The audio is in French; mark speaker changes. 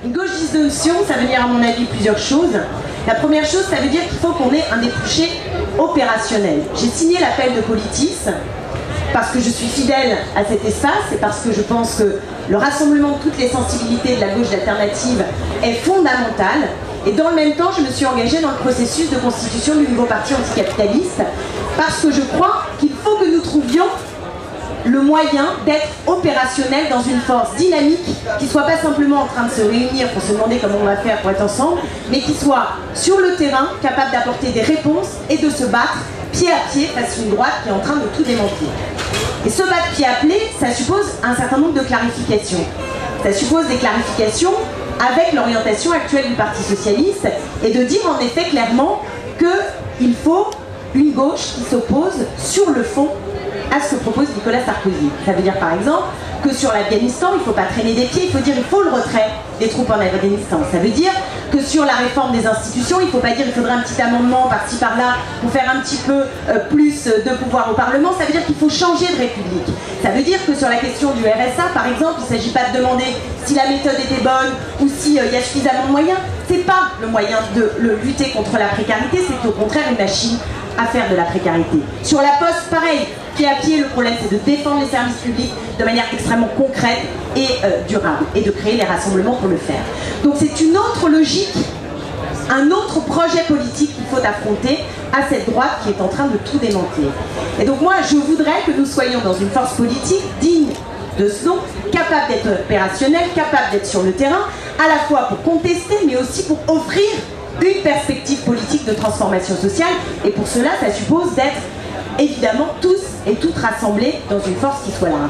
Speaker 1: Une gauche dissolution, ça veut dire à mon avis plusieurs choses. La première chose, ça veut dire qu'il faut qu'on ait un débouché opérationnel. J'ai signé l'appel de Politis parce que je suis fidèle à cet espace et parce que je pense que le rassemblement de toutes les sensibilités de la gauche alternative est fondamental. Et dans le même temps, je me suis engagée dans le processus de constitution du nouveau parti anticapitaliste parce que je crois qu'il faut que nous trouvions le moyen d'être opérationnel dans une force dynamique qui ne soit pas simplement en train de se réunir pour se demander comment on va faire pour être ensemble, mais qui soit sur le terrain, capable d'apporter des réponses et de se battre pied à pied face à une droite qui est en train de tout démentir. Et se battre pied à pied, ça suppose un certain nombre de clarifications. Ça suppose des clarifications avec l'orientation actuelle du Parti Socialiste et de dire en effet clairement qu'il faut une gauche qui s'oppose sur le fond à ce que propose Nicolas Sarkozy. Ça veut dire par exemple que sur l'Afghanistan, il ne faut pas traîner des pieds, il faut dire qu'il faut le retrait des troupes en Afghanistan. Ça veut dire que sur la réforme des institutions, il ne faut pas dire qu'il faudrait un petit amendement par-ci par-là pour faire un petit peu plus de pouvoir au Parlement. Ça veut dire qu'il faut changer de République. Ça veut dire que sur la question du RSA, par exemple, il ne s'agit pas de demander si la méthode était bonne ou s'il y a suffisamment de moyens. Ce n'est pas le moyen de lutter contre la précarité, c'est au contraire une machine à faire de la précarité. Sur la Poste, pareil, pied à pied, le problème c'est de défendre les services publics de manière extrêmement concrète et durable, et de créer les rassemblements pour le faire. Donc c'est une autre logique, un autre projet politique qu'il faut affronter à cette droite qui est en train de tout démanteler. Et donc moi, je voudrais que nous soyons dans une force politique digne de ce nom, capable d'être opérationnelle, capable d'être sur le terrain, à la fois pour contester, mais aussi pour offrir une perspective politique de transformation sociale. Et pour cela, ça suppose d'être évidemment tous et toutes rassemblés dans une force qui soit là.